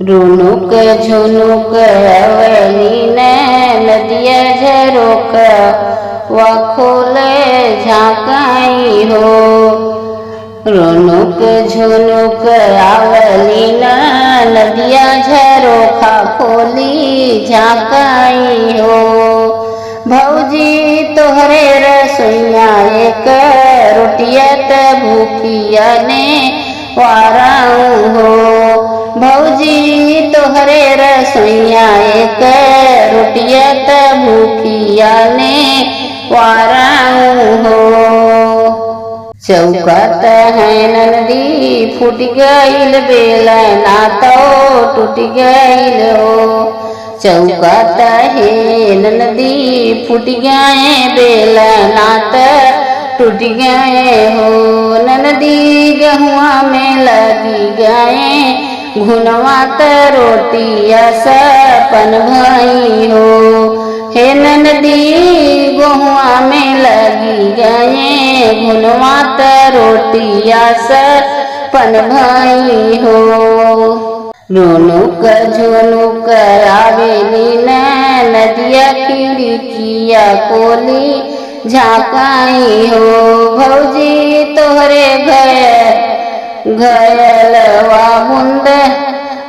रुनुक झुनुक अवली नदिया झरोक व खोले झांकाई हो। रुनुक झुनुक आवली नदिया झरोखा खोली झांकाई हो। भौजी तोहरे रसोइया एक रोटियत भूखिया ने वाराऊ हो। भौजी तोहरे रसोइया एक रोटियत भूखिया ने वाराऊ हो। चौकत है नंदी फूट गईल बेला ना तो टूट गईल हो। चौकत है नंदी फूट गए बेला ना तो टूट गए हो। नंदी गहुआ में लगी गए घुनवा त रोटिया सपन भई हो। हे नंदी गहुआ में लगी गए घुनवा त रोटिया सपन भई हो। रुनुक झुनुक आवेली नदिया खिड़किया कोली झांकाई हो। भौजी तोहरे घड़िलवा बुंद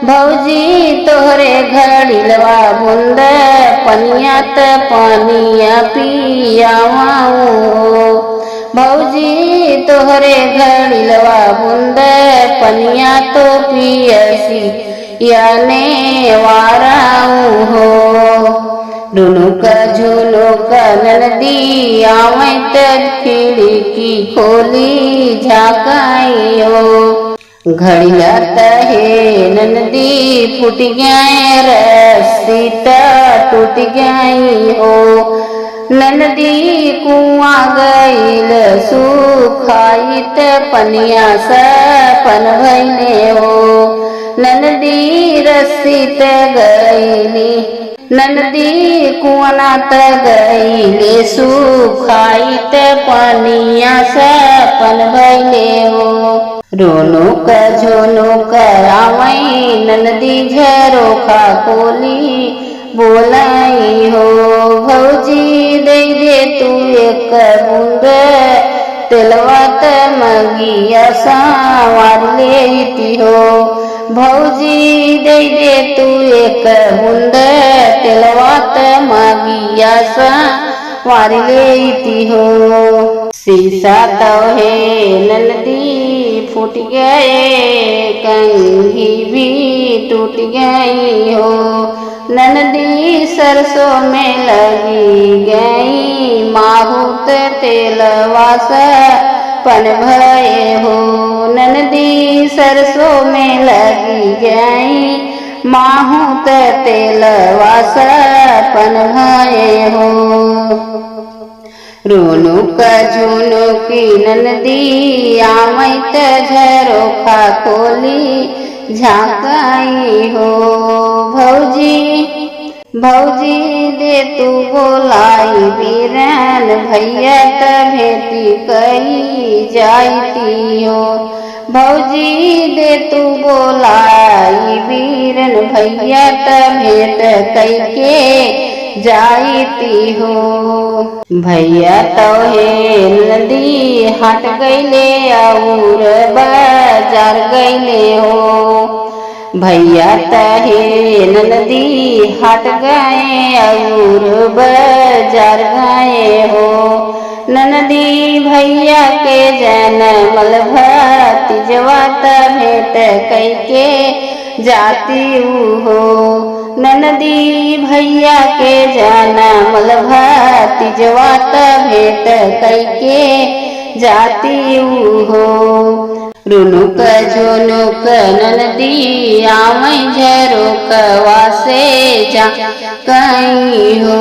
भौजी तोहरे घड़िलवा बुंद पनिया त पनिया पियावाऊ। भौजी तोहरे घड़िलवा बुंद पनिया तो पियसी याने वाराऊ हो। रुनुक झुनुक नदी आवै त खिड़की खोली झांकाई हो। घड़िया तहे नंदी फूट गए रस्सी त टूट गई हो। नंदी कुआं गईल सुखाई त पनिया सपन भइले हो। नंदी रस्सी त गईली नंदी कुआं त गईले सुखाई त पनिया सपन भइले हो। रुनुक झुनुक आवै नंदी झरोखा कोली बोलाई हो। भौजी दे दे तू एक बूंद तेलवा त मगिया संवार लेती हो। भौजी दे दे तू एक बूंद तेलवा त मगिया संवार लेती हो। शीशा तो है नंदी फूट गए कंघी भी टूट गई हो। नंदी सरसों में लगी गई माहूत तेलवा सपन भये हो। नंदी सरसों में लगी गई माहूत तेलवा सपन भये हो। रुनुक झुनुकी नंदी आवै त झरोखा खोली झांकाई हो। भौजी दे तू बोलाई बीरन भैया त भेटी कही जाती हो। भौजी दे तू बोलाई बीरन भैया त भेट कई के जाती हो। भैया तो हे नंदी हट गईले और बाजार गईले हो। भैया तहे नंदी हट गए और बाजार गए हो। नंदी भैया के जनमल भतीजवा त भेट कई के जाती हो। नंदी भैया के जनमल भतीजवा त भेट कई के जाती हो। रुनुक झुनुक नंदी आवै झरोखवा से झांकाई हो।